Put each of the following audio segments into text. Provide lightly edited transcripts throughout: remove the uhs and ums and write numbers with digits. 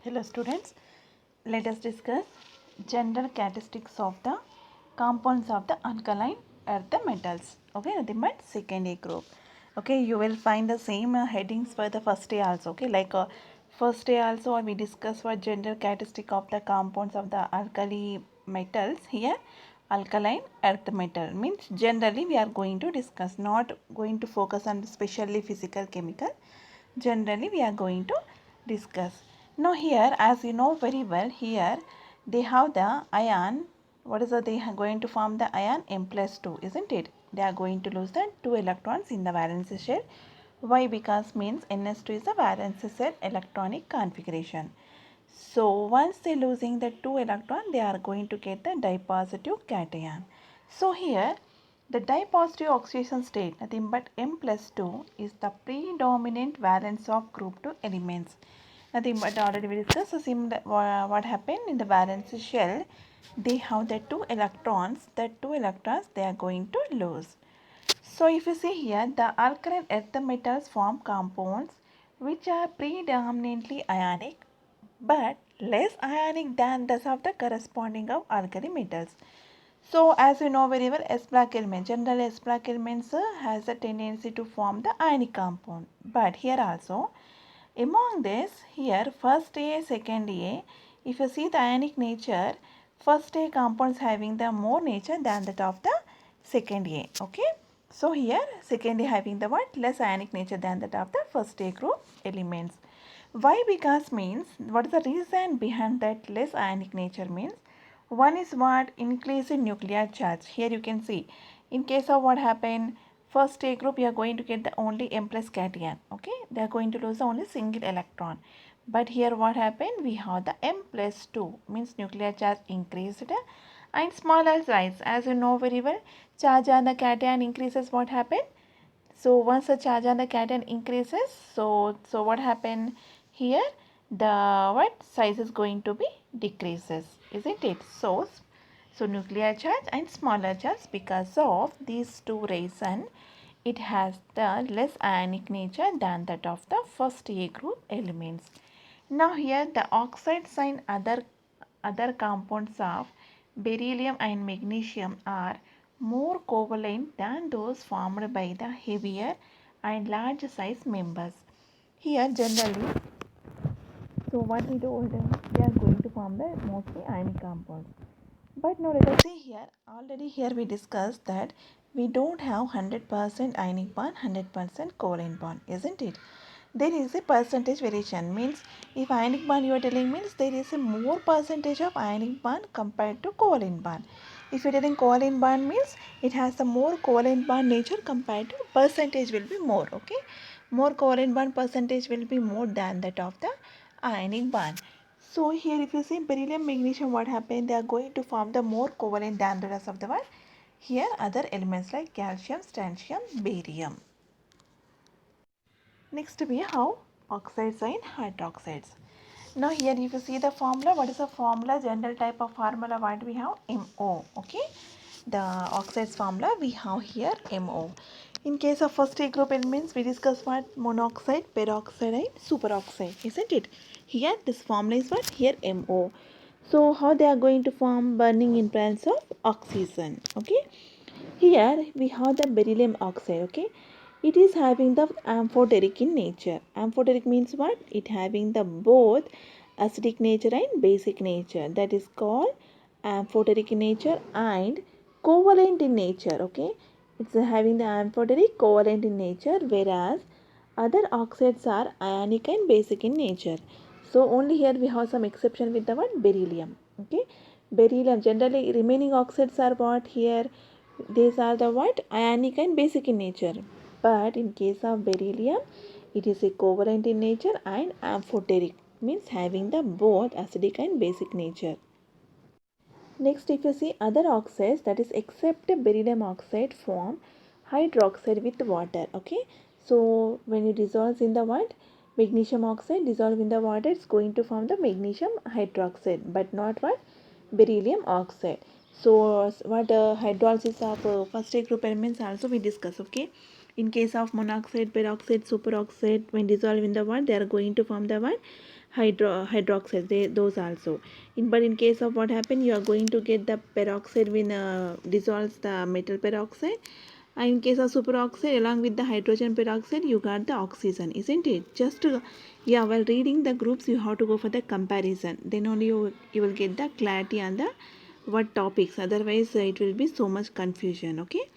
Hello students, let us discuss general characteristics of the compounds of the alkaline earth metals. Okay, nothing but second A group. Okay, you will find the same headings for the first day also. Okay, first day also we discuss what general characteristic of the compounds of the alkali metals. Here alkaline earth metal means generally we are going to discuss, not going to focus on specially physical chemical. Generally we are going to discuss. Now here, as you know very well, here they have the ion. What is that? They are going to form the ion M plus 2, isn't it? They are going to lose the 2 electrons in the valence shell. Why? Because means NS2 is the valence shell electronic configuration. So once they losing the 2 electron, they are going to get the dipositive cation. So here the dipositive oxidation state, nothing but M plus 2, is the predominant valence of group 2 elements. Nothing but already we discussed. So similar, what happened in the valence shell, they have the 2 electrons. The 2 electrons they are going to lose. So if you see here, the alkaline earth metals form compounds which are predominantly ionic but less ionic than those of the corresponding of alkali metals. So as you know very well, S block element, general S block elements has a tendency to form the ionic compound. But here also, among this, here first A, second A, if you see the ionic nature, first A compounds having the more nature than that of the second A. Okay. So here second A having the what? Less ionic nature than that of the first A group elements. Why? Because means, what is the reason behind that less ionic nature means? One is what? Increase in nuclear charge. Here you can see, in case of what happened, first A group, you are going to get the only M plus cation. Okay, they are going to lose the only single electron. But here what happened? We have the M plus 2, means nuclear charge increased and smaller size. As you know very well, charge on the cation increases, what happened? So once the charge on the cation increases, so what happened here? The what size is going to be decreases, isn't it? So nuclear charge and smaller charge, because of these two reasons, it has the less ionic nature than that of the first A group elements. Now here the oxides and other compounds of beryllium and magnesium are more covalent than those formed by the heavier and large size members. Here generally, so what we told, they are going to form the mostly ionic compounds. But now let us see here, already here we discussed that we don't have 100% ionic bond, 100% covalent bond, isn't it? There is a percentage variation, means if ionic bond you are telling means there is a more percentage of ionic bond compared to covalent bond. If you are telling covalent bond means it has the more covalent bond nature compared to percentage will be more, okay? More covalent bond percentage will be more than that of the ionic bond. So here if you see beryllium magnesium, what happened, they are going to form the more covalent than the rest of the one. Here other elements like calcium, strontium, barium. Next we have oxides and hydroxides. Now here if you see the formula, what is the formula? General type of formula, what we have? MO. Okay. The oxides formula we have here MO. In case of first A group elements, we discuss what? Monoxide, peroxide and superoxide, isn't it? Here this formula is what? Here MO. So how they are going to form? Burning in presence of oxygen. Okay. Here we have the beryllium oxide. Okay, it is having the amphoteric in nature. Amphoteric means what? It having the both acidic nature and basic nature. That is called amphoteric in nature and covalent in nature. Okay, it's having the amphoteric covalent in nature, whereas other oxides are ionic and basic in nature. So only here we have some exception with the one beryllium. Okay, beryllium, generally remaining oxides are what here? These are the what? Ionic and basic in nature. But in case of beryllium, it is a covalent in nature and amphoteric, means having the both acidic and basic nature. Next, if you see other oxides, that is except beryllium oxide, form hydroxide with water. Okay, so when it dissolves in the what? Magnesium oxide dissolve in the water, it's going to form the magnesium hydroxide, but not what? Beryllium oxide. So what hydrolysis of first A group elements also we discuss. Okay, In case of monoxide, peroxide, superoxide, when dissolved in the water, they are going to form the what? Hydroxide. Those also. But in case of what happened, you are going to get the peroxide when dissolves the metal peroxide. And in case of superoxide, along with the hydrogen peroxide, you got the oxygen, isn't it? Just yeah, while reading the groups, you have to go for the comparison. Then only you will get the clarity on the what topics. Otherwise, it will be so much confusion. Okay.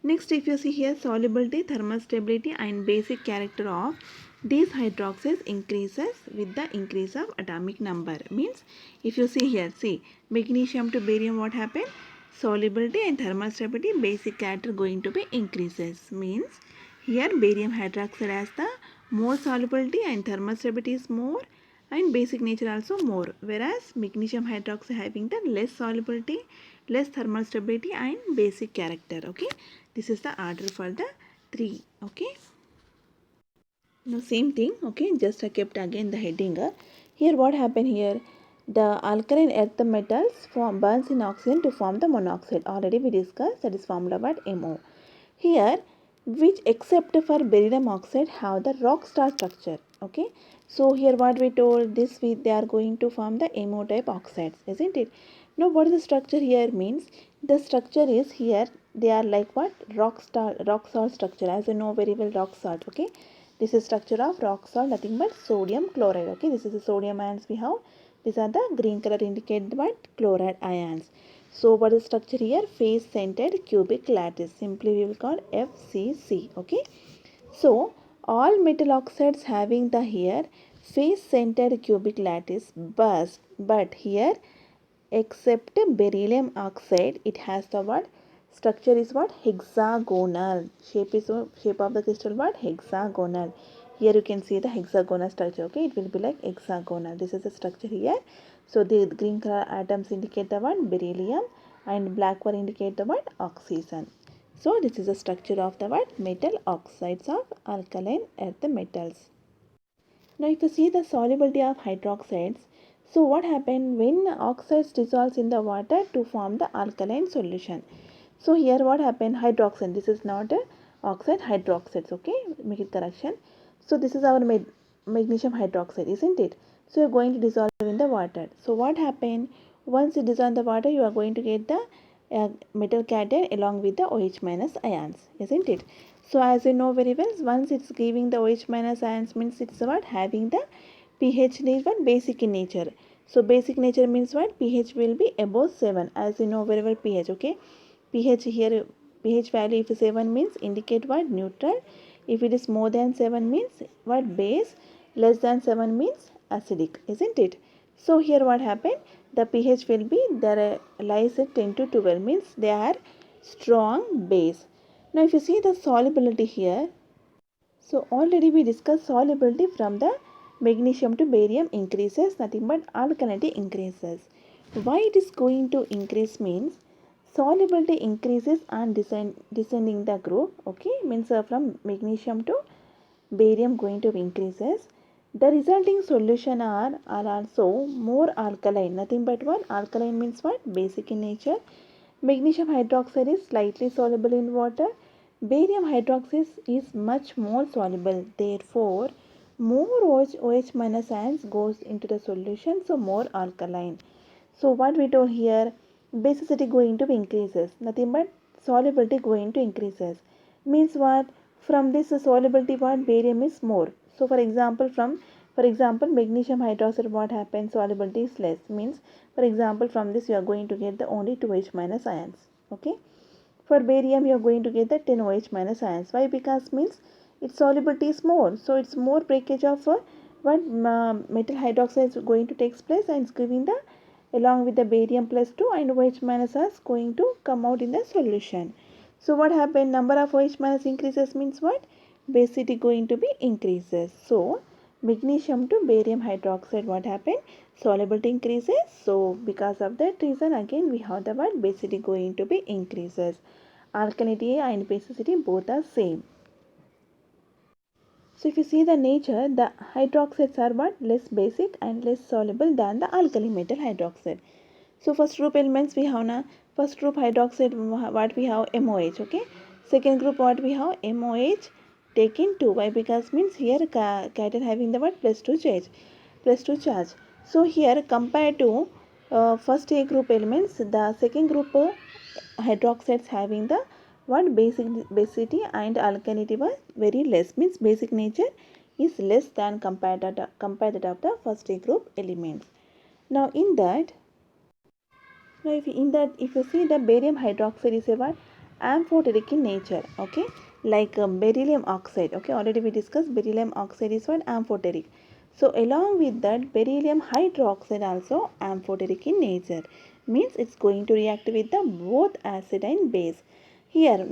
Next, if you see here, solubility, thermal stability and basic character of these hydroxides increases with the increase of atomic number. Means, if you see here, see, magnesium to barium, what happened? Solubility and thermal stability, basic character going to be increases. Means, here barium hydroxide has the more solubility and thermal stability is more and basic nature also more, whereas magnesium hydroxide having the less solubility, less thermal stability and basic character. Okay, this is the order for the three. Okay, now same thing. Okay, just I kept again the heading. Here what happened here, the alkaline earth metals burns in oxygen to form the monoxide. Already we discussed, that is formula about MO. Here, which except for beryllium oxide have the rock star structure. Okay, so here what we told, this they are going to form the MO type oxides, isn't it? Now what is the structure here means, the structure is here they are like what, rock salt structure, as you know very well, rock salt. Okay, this is structure of rock salt, nothing but sodium chloride. Okay, this is the sodium ions we have. These are the green color indicate what, chloride ions. So what is structure here? Face centered cubic lattice. Simply we will call FCC. Okay. So all metal oxides having the here face centered cubic lattice, but here except beryllium oxide, it has the what, structure is what, hexagonal. Shape of the crystal what, hexagonal. Here you can see the hexagonal structure. Okay, it will be like hexagonal. This is the structure here. So the green color atoms indicate the what, beryllium, and black one indicate the what, oxygen. So this is the structure of the what, metal oxides of alkaline earth metals. Now if you see the solubility of hydroxides, so what happened when oxides dissolves in the water to form the alkaline solution. So here what happened, hydroxide, this is not a oxide, hydroxides. Okay, make it correction. So this is our magnesium hydroxide, isn't it? So you are going to dissolve in the water. So what happened, once you dissolve the water, you are going to get the metal cation along with the OH minus ions, isn't it? So as you know very well, once it's giving the OH minus ions means it's what, having the pH is what, basic in nature. So basic nature means what, pH will be above 7, as you know very well pH. Okay, pH here, pH value if 7 means indicate what, neutral. If it is more than 7 means what, base. Less than 7 means acidic, isn't it? So here what happened, the pH will be there lies at 10 to 12 means they are strong base. Now if you see the solubility here, so already we discussed solubility from the magnesium to barium increases, nothing but alkalinity increases. Why it is going to increase means, solubility increases on descending the group. Okay, means from magnesium to barium going to increases. The resulting solution are also more alkaline, nothing but what, alkaline means what, basic in nature. Magnesium hydroxide is slightly soluble in water. Barium hydroxide is much more soluble. Therefore, more OH minus ions goes into the solution, so more alkaline. So what we told here, basicity going to increases, nothing but solubility going to increases. Means what? From this solubility what, barium is more. So for example magnesium hydroxide, what happens, solubility is less. Means for example from this you are going to get the only 2H minus ions. Okay. For barium you are going to get the 10 OH minus ions. Why? Because means its solubility is more. So it's more breakage of what metal hydroxide is going to take place and it's giving the along with the barium plus 2 and OH minus is going to come out in the solution. So what happened? Number of OH minus increases means what? Basicity going to be increases. So magnesium to barium hydroxide, what happened? Solubility increases. So because of that reason again we have the word basicity going to be increases. Alkalinity and basicity both are same. So if you see the nature, the hydroxides are what? Less basic and less soluble than the alkali metal hydroxide. So first group elements we have na, first group hydroxide what we have, MOH. Okay. Second group what we have, MOH taking 2. Why? Because means here cation having the what, plus 2 charge, plus 2 charge. So here compared to first A group elements, the second group hydroxides having the what, basicity and alkalinity was very less, means basic nature is less than compared that of the first A group elements. Now in that, if you see the barium hydroxide is a what, amphoteric in nature, okay, like beryllium oxide, okay, already we discussed beryllium oxide is what, amphoteric. So along with that, beryllium hydroxide also amphoteric in nature, means it's going to react with the both acid and base. Here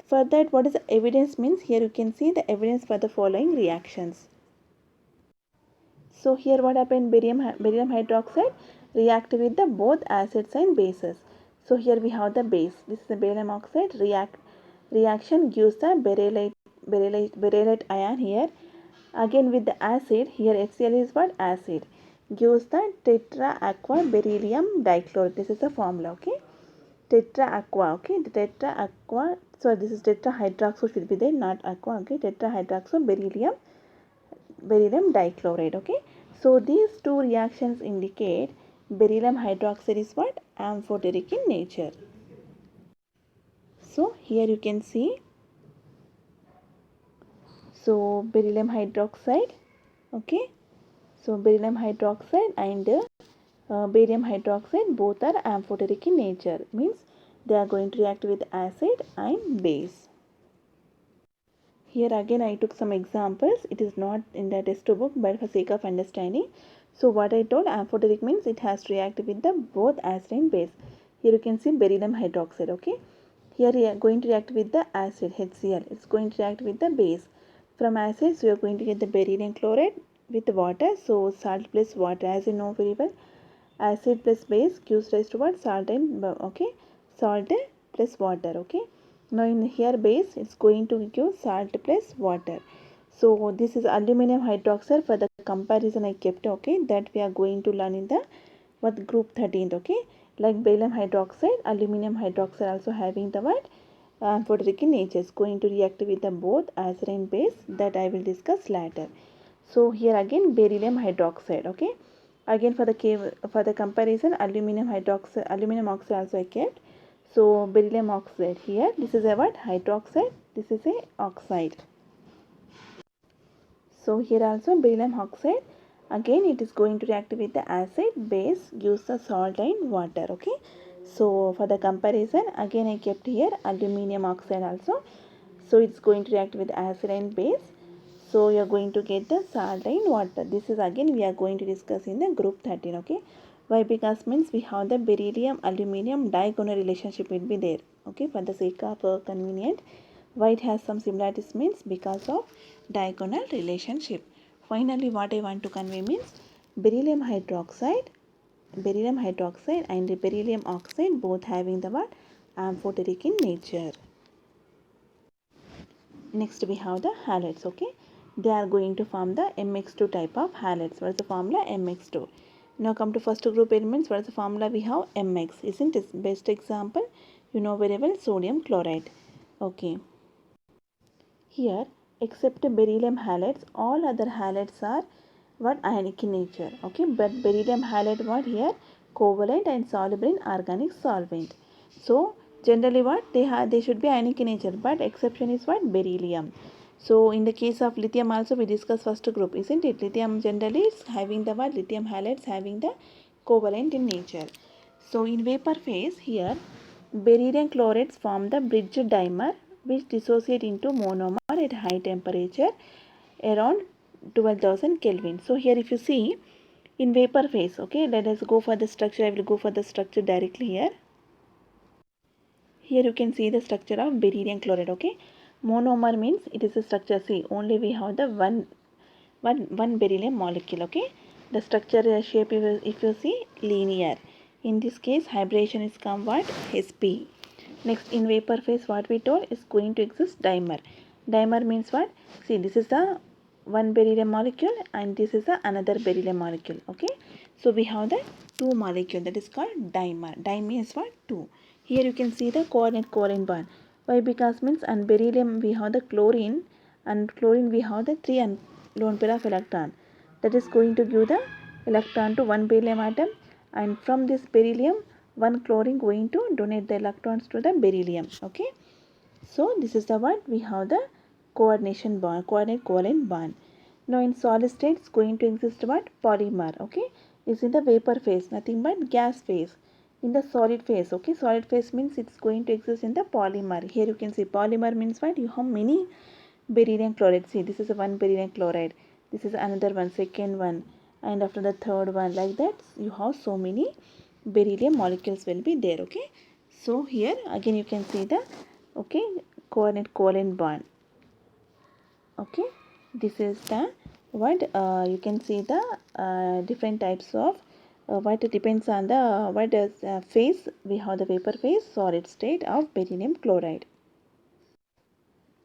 for that, what is the evidence means, here you can see the evidence for the following reactions. So here what happened, barium hydroxide react with the both acids and bases. So here we have the base, this is the barium oxide, reaction gives the berylate ion here. Again with the acid, here HCl is what, acid, gives the tetra aqua beryllium dichloride. This is the formula, okay, tetra aqua, okay, the tetra aqua, so this is tetrahydroxo should be there, not aqua, okay, tetrahydroxo beryllium dichloride, okay. So these two reactions indicate beryllium hydroxide is what, amphoteric in nature. So here you can see, so beryllium hydroxide, okay, so beryllium hydroxide and barium hydroxide both are amphoteric in nature, means they are going to react with acid and base. Here again I took some examples. It is not in the textbook, but for sake of understanding. So what I told, amphoteric means it has to react with the both acid and base. Here you can see beryllium hydroxide, okay. Here we are going to react with the acid HCl. It's going to react with the base. From acids we are going to get the beryllium chloride with water. So salt plus water, as you know very well, acid plus base gives rise to what, salt and okay, salt plus water, okay. Now in here base, it's going to give salt plus water. So this is aluminum hydroxide. For the comparison I kept, okay, that we are going to learn in the what, group 13th, okay, like beryllium hydroxide, aluminum hydroxide also having the what, amphoteric in nature, is going to react with the both acid and base, that I will discuss later. So here again beryllium hydroxide, okay, again for the comparison, aluminum oxide also I kept. So beryllium oxide, here this is a what, hydroxide, this is a oxide. So here also beryllium oxide, again it is going to react with the acid, base gives the salt and water, okay. So for the comparison again I kept here aluminum oxide also. So it's going to react with acid and base. So you are going to get the salt and water. This is again we are going to discuss in the group 13, okay. Why? Because means we have the beryllium aluminum diagonal relationship will be there, okay, for the sake of convenient. Why it has some similarities means because of diagonal relationship. Finally what I want to convey means beryllium hydroxide and the beryllium oxide both having the what, amphoteric in nature. Next we have the halides, okay. They are going to form the MX2 type of halides. What is the formula? MX2. Now come to first group elements. What is the formula? We have MX, isn't it? Best example, you know very well, sodium chloride, okay. Here except beryllium halides, all other halides are what, ionic in nature, okay. But beryllium halide what, here covalent and soluble in organic solvent. So generally what, they should be ionic in nature, but exception is what, beryllium. So in the case of lithium also we discuss first group, isn't it? Lithium generally is having the what, lithium halides having the covalent in nature. So in vapor phase, here beryllium chlorides form the bridge dimer which dissociate into monomer at high temperature around 12,000 Kelvin. So here if you see in vapor phase, okay, let us go for the structure. I will go for the structure directly here. Here you can see the structure of beryllium chloride, okay. Monomer means it is a structure, see, only we have the one beryllium molecule, okay. The structure shape, if you see, linear. In this case hybridization is come what, sp. Next in vapor phase what we told is going to exist dimer. Dimer means what, see, this is the one beryllium molecule and this is the another beryllium molecule, okay. So we have the two molecule, that is called dimer. Di means what, two. Here you can see the covalent bond. Why? Because means on beryllium we have the chlorine, and chlorine we have the 3 lone pair of electron, that is going to give the electron to one beryllium atom, and from this beryllium one chlorine going to donate the electrons to the beryllium. Okay, so this is the what we have the coordination bond, coordinate covalent bond. Now in solid state it's going to exist what? Polymer. Okay, is in the vapor phase, nothing but gas phase. In the solid phase, okay, solid phase means it's going to exist in the polymer. Here you can see polymer means what? You have many beryllium chloride. See, this is one beryllium chloride, this is another one, second one, and after the third one, like that you have so many beryllium molecules will be there. Okay, so here again you can see the okay coordinate covalent bond. Okay, this is the what you can see the different types of what depends on the what is phase. We have the vapor phase, solid state of beryllium chloride.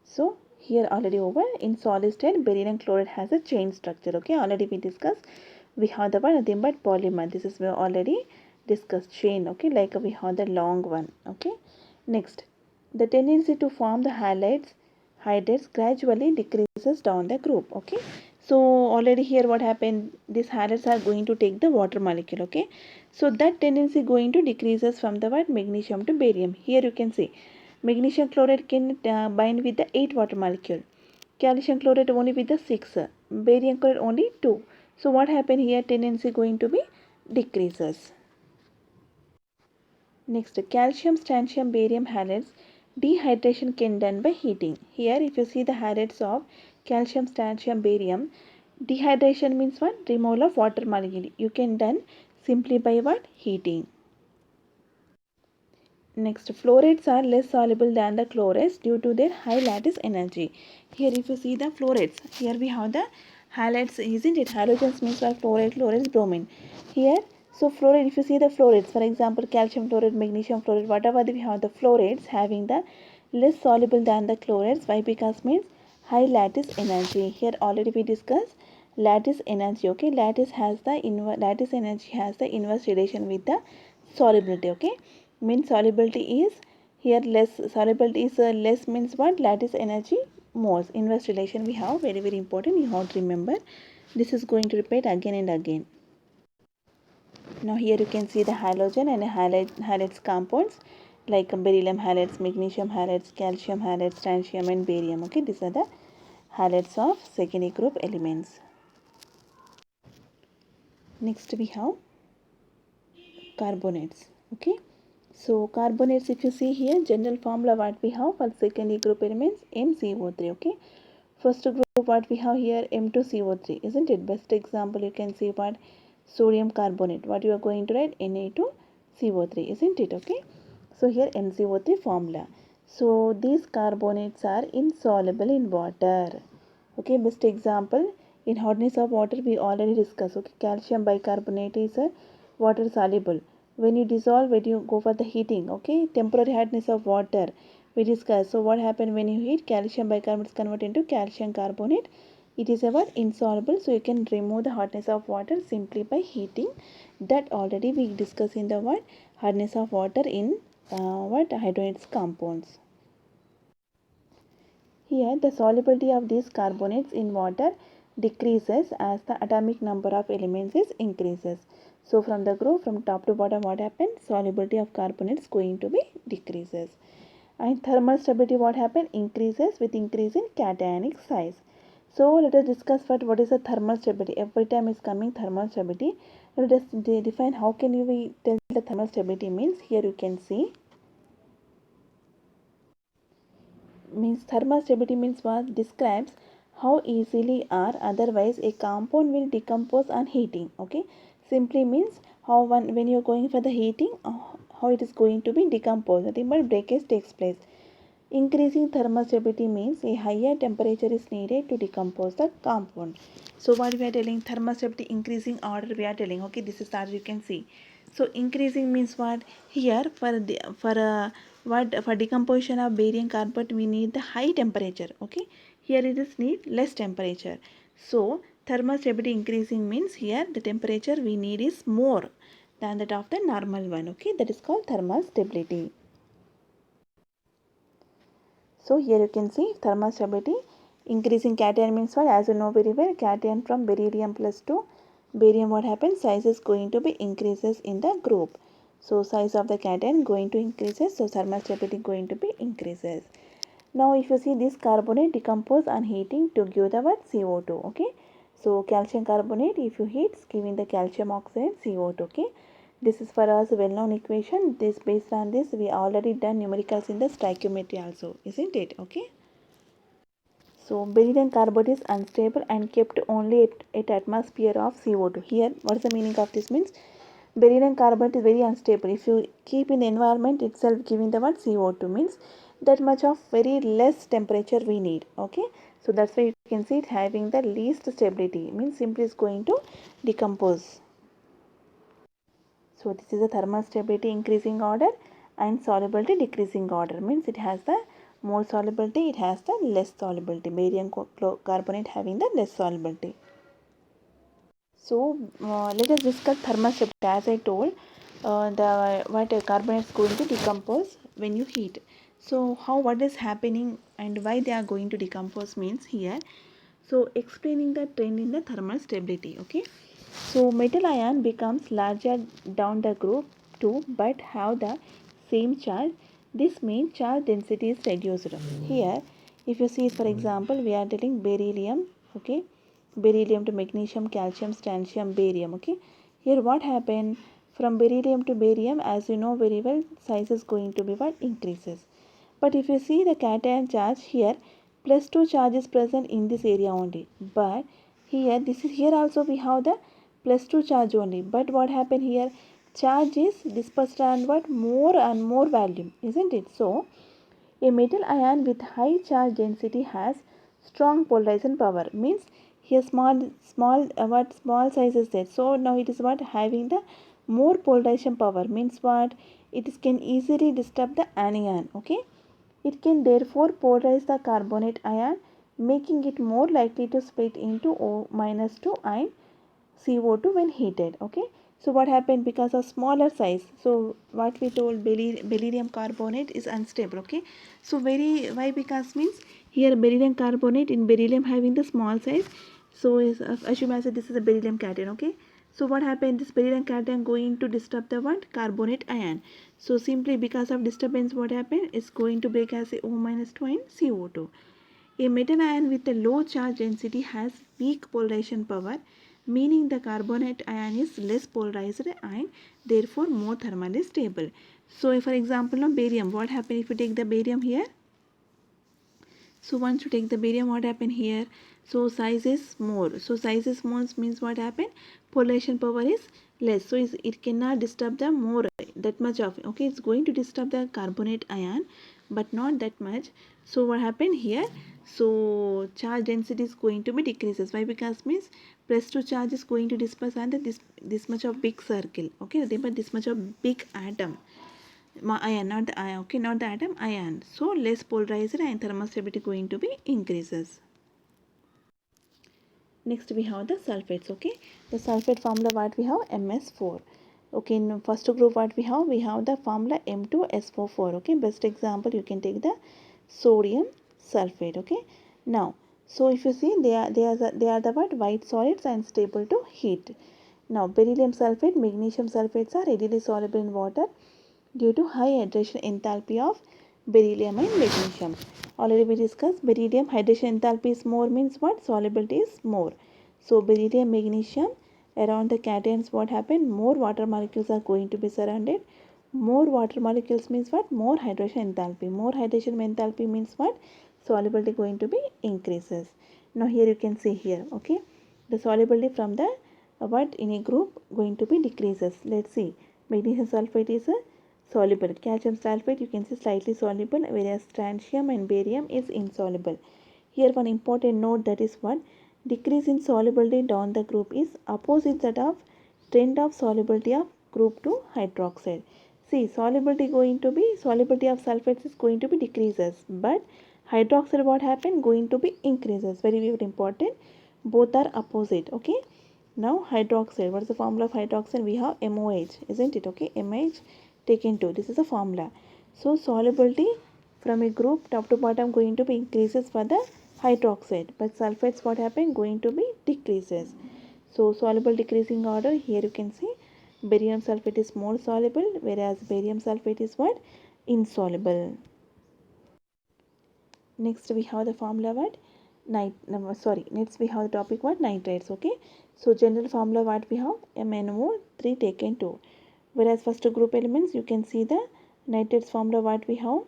So here already over in solid state beryllium chloride has a chain structure. Okay, already we discussed. We have the one nothing but polymer, this is we already discussed chain. Okay, like we have the long one. Okay, next, the tendency to form the hydrates gradually decreases down the group. Okay, so already here what happened, these hydrates are going to take the water molecule. Okay, so that tendency going to decreases from the what? Magnesium to barium. Here you can see magnesium chloride can bind with the 8 water molecule, calcium chloride only with the 6, barium chloride only 2. So what happened here, tendency going to be decreases. Next, calcium, strontium, barium halides dehydration can done by heating. Here if you see the halides of calcium, strontium, barium, dehydration means what? Removal of water molecule. You can done simply by what? Heating. Next, fluorides are less soluble than the chlorides due to their high lattice energy. Here if you see the fluorides, here we have the halides, isn't it? Halogens means like fluoride, chloride, bromine. Here, so fluoride, if you see the fluorides, for example, calcium fluoride, magnesium fluoride, whatever we have the fluorides having the less soluble than the chlorides. Why? Because means high lattice energy. Here already we discussed lattice energy. Okay, lattice energy has the inverse relation with the solubility. Okay, means solubility is here less, solubility is less means what? Lattice energy more. Inverse relation we have, very important, you have to remember. This is going to repeat again and again. Now here you can see the halogen and halides compounds like beryllium halides, magnesium halides, calcium halides, strontium and barium. Okay, these are the halides of secondary group elements. Next we have carbonates. Okay, so carbonates, if you see here, general formula what we have for secondary group elements, MCO3. Okay, first group what we have here, M2CO3, isn't it? Best example you can see what? Sodium carbonate. What you are going to write? Na2CO3, isn't it? Okay, so here MCO3 formula. So these carbonates are insoluble in water. Okay, best example in hardness of water we already discussed. Okay, calcium bicarbonate is a water soluble. When you dissolve, when you go for the heating, okay, temporary hardness of water we discussed. So what happened when you heat, calcium bicarbonate is converted into calcium carbonate. It is a what? Insoluble. So you can remove the hardness of water simply by heating. That already we discussed in the what? Hardness of water in what? Hydrogen compounds. Here the solubility of these carbonates in water decreases as the atomic number of elements is increases. So from the group from top to bottom what happened? Solubility of carbonates going to be decreases. And thermal stability what happened? Increases with increase in cationic size. So let us discuss what is the thermal stability. Every time is coming thermal stability. Let us define how can you tell the thermal stability means. Here you can see means thermal stability means what? Describes how easily or otherwise a compound will decompose on heating. Okay, simply means how when you are going for the heating, how it is going to be decomposed, nothing but breakage takes place. Increasing thermal stability means a higher temperature is needed to decompose the compound. So what we are telling, thermal stability increasing order we are telling. Okay, this is that you can see. So increasing means what? Here for decomposition of barium carbonate we need the high temperature. Okay, here it is need less temperature. So thermal stability increasing means here the temperature we need is more than that of the normal one. Okay, that is called thermal stability. So here you can see thermal stability. Increasing cation means what? As you know very well, cation from beryllium plus to barium, what happens? Size is going to be increases in the group. So size of the cation going to increases, so thermal stability going to be increases. Now if you see this carbonate decompose on heating to give the what? CO2. Okay. So calcium carbonate, if you heat, it's giving the calcium oxide CO2. Okay. This is for us well known equation. This based on this we already done numericals in the stoichiometry also, isn't it? Okay. So beryllium carbonate is unstable and kept only at atmosphere of CO2. Here, what is the meaning of this means? Beryllium carbonate is very unstable. If you keep in the environment itself giving the what? CO2 means that much of very less temperature we need. Okay. So that's why you can see it having the least stability. Means simply is going to decompose. So this is a thermal stability increasing order and solubility decreasing order. Means it has the more solubility, it has the less solubility. Barium carbonate having the less solubility. So let us discuss thermal stability. As I told, the what carbonate is going to decompose when you heat. So how what is happening and why they are going to decompose means here. So explaining the trend in the thermal stability. Okay. So metal ion becomes larger down the group too, but have the same charge. This means charge density is reduced. Here, if you see, for example, we are telling beryllium. Okay, beryllium to magnesium, calcium, strontium, barium. Okay, here what happened from beryllium to barium, as you know very well, size is going to be what increases. But if you see the cation charge here, plus 2 charge is present in this area only. But here, this is here also we have the plus 2 charge only. But what happened here? Charge is dispersed around what? More and more volume, isn't it? So, a metal ion with high charge density has strong polarization power. Means here small size is there. So now it is what having the more polarization power. Means what? It is can easily disturb the anion. Okay. It can therefore polarize the carbonate ion, making it more likely to split into O minus 2 ion CO2 when heated. Okay. So what happened because of smaller size? So what we told beryllium carbonate is unstable. Okay. So very why because means here beryllium carbonate in beryllium having the small size. So is assume as this is a beryllium cation. Okay. So what happened? This beryllium cation going to disturb the what? Carbonate ion. So simply because of disturbance, what happened? It's going to break as a O minus 2 in CO2. A metal ion with a low charge density has weak polarization power, meaning the carbonate ion is less polarized and therefore more thermally stable. So if for example now barium, what happens if you take the barium here? So once you take the barium, what happened here? So size is more. So size is more means what happened? Polarization power is less. So it cannot disturb the more that much of. Okay, it's going to disturb the carbonate ion, but not that much. So what happened here? So charge density is going to be decreases. Why? Because means plus 2 charge is going to disperse under this much of big circle. Okay, but this much of big atom ion, not the ion, okay, not the atom, ion. So less polarized and thermal stability going to be increases. Next we have the sulfates. Okay, the sulfate formula what we have? MS4. Okay, in first group what we have the formula M2SO4. Okay, best example you can take the sodium sulfate. Okay, now so if you see they are the what? White solids and stable to heat. Now beryllium sulfate, magnesium sulfates are readily soluble in water due to high hydration enthalpy of beryllium and magnesium. Already we discussed beryllium hydration enthalpy is more means what? Solubility is more. So beryllium magnesium around the cations what happened? More water molecules are going to be surrounded. More water molecules means what? More hydration enthalpy. More hydration enthalpy means what? Solubility going to be increases. Now here you can see here, okay, the solubility from the what in a group going to be decreases. Let's see. Magnesium sulfate is a soluble. Calcium sulfate you can see slightly soluble, whereas strontium and barium is insoluble. Here one important note, that is what? Decrease in solubility down the group is opposite that of trend of solubility of group 2 hydroxide. See, solubility of sulfates is going to be decreases, but hydroxide what happened? Going to be increases. Very very important. Both are opposite. Okay. Now hydroxide. What is the formula of hydroxide? We have MOH, isn't it? Okay, MH taken 2. This is a formula. So solubility from a group top to bottom going to be increases for the hydroxide, but sulfates what happen going to be decreases. So soluble decreasing order, here you can see barium sulfate is more soluble, whereas barium sulfate is what, insoluble. Next we have the formula what, next we have the topic what, nitrates. Okay, so general formula what we have, MnO3 taken 2, whereas first group elements you can see the nitrates formula what we have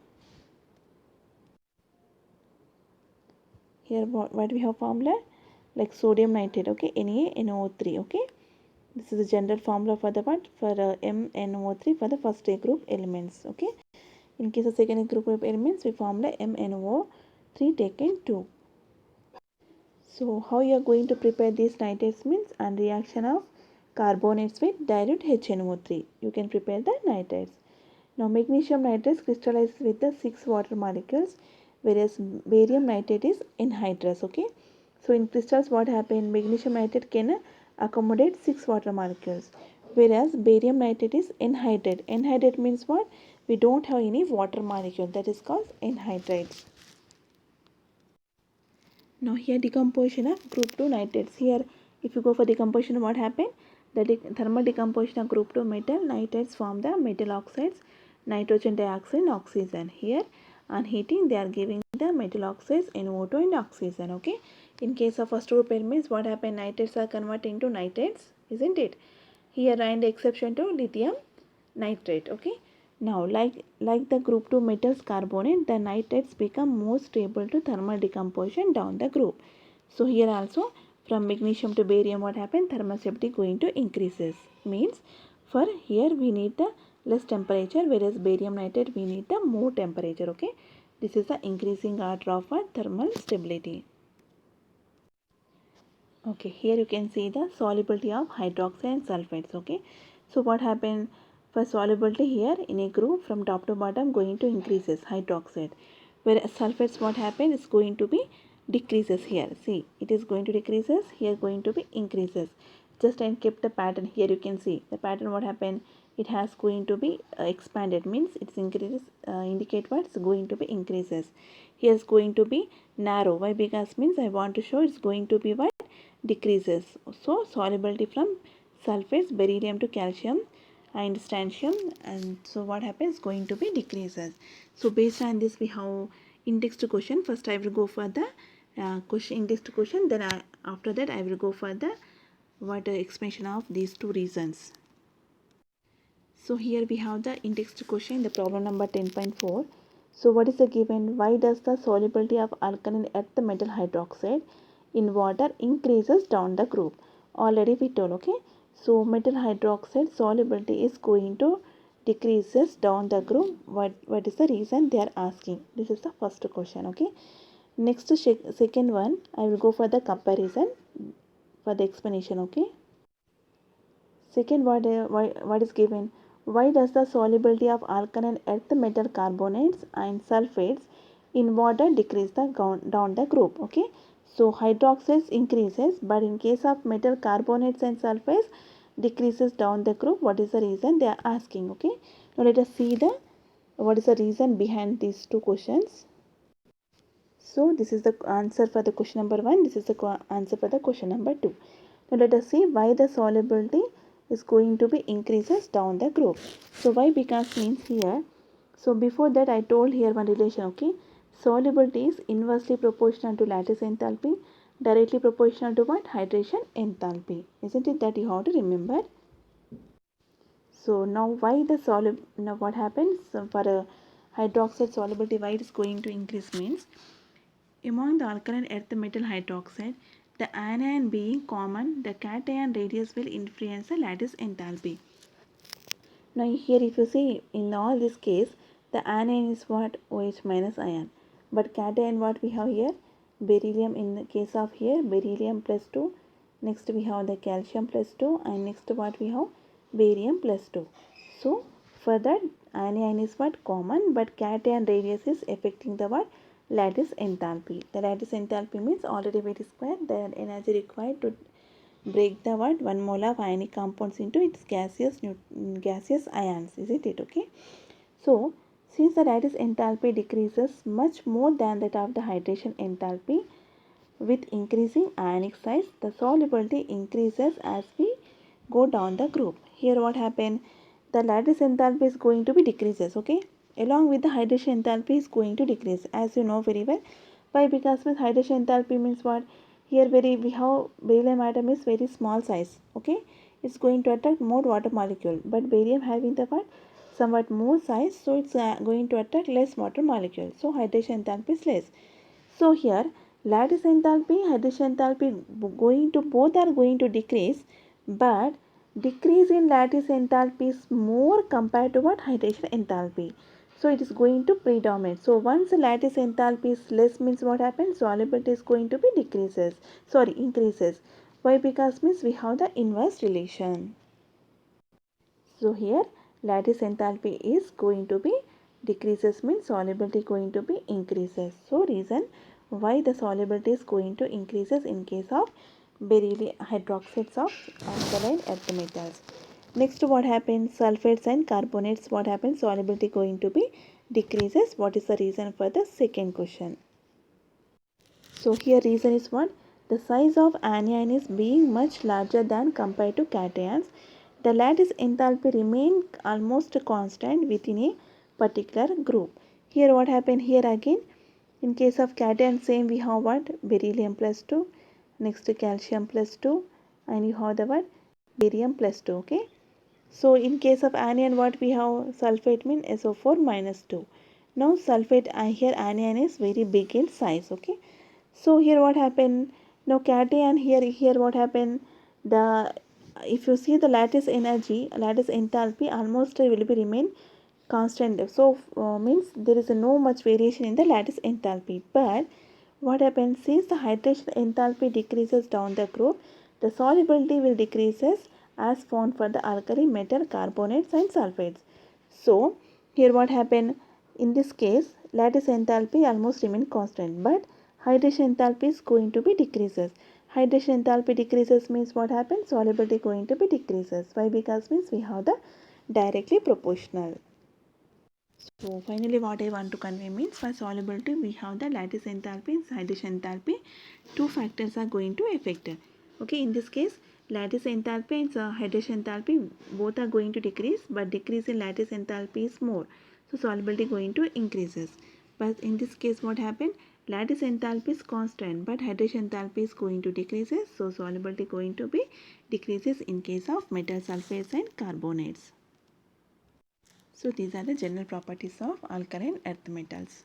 here, what we have formula like sodium nitrate, okay, NaNO3. Okay, this is the general formula for the what, for MnO3 for the first A group elements. Okay, in case of second A group elements we formula MnO3 taken 2. So how you are going to prepare these nitrates means and reaction of carbonates with dilute HNO3. You can prepare the nitrates. Now magnesium nitrates crystallizes with the 6 water molecules, whereas barium nitrate is anhydrous. Okay. So in crystals what happen, magnesium nitrate can accommodate 6 water molecules, whereas barium nitrate is anhydrate. Anhydrate means what? We don't have any water molecule, that is called anhydrides. Now here decomposition of group 2 nitrates. Here if you go for decomposition, what happened? The thermal decomposition of group 2 metal nitrates form the metal oxides, nitrogen dioxide and oxygen. Here on heating they are giving the metal oxides NO2 and oxygen. Okay. In case of first group elements, what happened? Nitrates are converted into nitrates, isn't it? Here and exception to lithium nitrate. Okay. Now like the group 2 metals carbonate, the nitrates become more stable to thermal decomposition down the group. So here also from magnesium to barium what happened? Thermal stability going to increases. Means for here we need the less temperature, whereas barium nitrate we need the more temperature. Okay. This is the increasing order of our thermal stability. Okay, here you can see the solubility of hydroxide and sulfates. Okay, so what happened for solubility here in a group from top to bottom going to increases hydroxide, whereas sulfates what happened is going to be decreases. Here see it is going to decreases, here going to be increases. Just I kept the pattern. Here you can see the pattern what happened, it has going to be expanded, means it's increases, indicate what, it's going to be increases. Here is going to be narrow. Why? Because means I want to show it's going to be what, decreases. So solubility from sulfates, beryllium to calcium and strontium, and so what happens, going to be decreases. So based on this we have indexed question. First I will go for the question, indexed question, then after that I will go for the what explanation of these two reasons. So here we have the indexed question, the problem number 10.4. So what is the given? Why does the solubility of alkaline earth metal hydroxide in water increases down the group? Already we told. Okay. So metal hydroxide solubility is going to decreases down the group. What is the reason they are asking? This is the first question. Okay. Next second one, I will go for the comparison for the explanation. Okay. Second, what is given? Why does the solubility of alkaline earth metal carbonates and sulfates in water decrease down the group? Okay. So hydroxides increases, but in case of metal carbonates and sulfates decreases down the group. What is the reason they are asking? Okay. Now let us see the what is the reason behind these two questions. So this is the answer for the question number 1. This is the answer for the question number 2. Now let us see why the solubility is going to be increases down the group. So why? Because means here. So before that I told here one relation. Okay. Solubility is inversely proportional to lattice enthalpy, directly proportional to what? Hydration enthalpy. Isn't it that you have to remember? So now why the now what happens for a hydroxide solubility, why it is going to increase means, among the alkaline earth metal hydroxide, the anion being common, the cation radius will influence the lattice enthalpy. Now here if you see in all this case, the anion is what? OH minus ion. But cation what we have here? Beryllium. In the case of here, beryllium plus 2. Next we have the calcium plus 2, and next what we have? Barium plus 2. So for that anion is what? Common, but cation radius is affecting the what? Lattice enthalpy. The lattice enthalpy means all the derivative square, the energy required to break the what? 1 mole of ionic compounds into its gaseous ions. Isn't it? Okay. So Since the lattice enthalpy decreases much more than that of the hydration enthalpy, with increasing ionic size, the solubility increases as we go down the group. Here what happened? The lattice enthalpy is going to be decreases, okay? Along with the hydration enthalpy is going to decrease, as you know very well. Why? Because with hydration enthalpy means what? Here we have beryllium atom is very small size, okay? It's going to attract more water molecule, but barium having the what? Somewhat more size, so it's going to attract less water molecule. So hydration enthalpy is less. So here lattice enthalpy, hydration enthalpy both are going to decrease, but decrease in lattice enthalpy is more compared to what hydration enthalpy. So it is going to predominate. So once the lattice enthalpy is less means what happens? Solubility is going to be increases. Why? Because means we have the inverse relation. So here lattice enthalpy is going to be decreases means solubility going to be increases. So reason why the solubility is going to increases in case of beryllium hydroxides of alkaline earth metals. Next what happens? Sulfates and carbonates, what happens? Solubility going to be decreases. What is the reason for the second question? So here reason is what? The size of anion is being much larger than compared to cations. The lattice enthalpy remain almost constant within a particular group. Here what happened? Here again in case of cation same we have what? Beryllium plus 2, next calcium plus 2, and you have the what? Barium plus 2, okay? So in case of anion what we have? Sulfate mean SO4 minus 2. Now sulfate here anion is very big in size, okay? So here what happened? Now cation here what happened? The if you see the lattice energy, lattice enthalpy almost will be remain constant. So means there is no much variation in the lattice enthalpy. But what happens since the hydration enthalpy decreases down the group, the solubility will decreases as found for the alkali metal carbonates and sulfates. So here what happened? In this case lattice enthalpy almost remain constant, but hydration enthalpy is going to be decreases. Hydration enthalpy decreases means what happens? Solubility going to be decreases. Why? Because means we have the directly proportional. So finally what I want to convey means for solubility we have the lattice enthalpy and hydration enthalpy. Two factors are going to affect. Okay, in this case lattice enthalpy and hydration enthalpy both are going to decrease, but decrease in lattice enthalpy is more. So solubility going to increases. But in this case what happened? Lattice enthalpy is constant, but hydration enthalpy is going to decreases. So solubility going to be decreases in case of metal sulfates and carbonates. So these are the general properties of alkaline earth metals.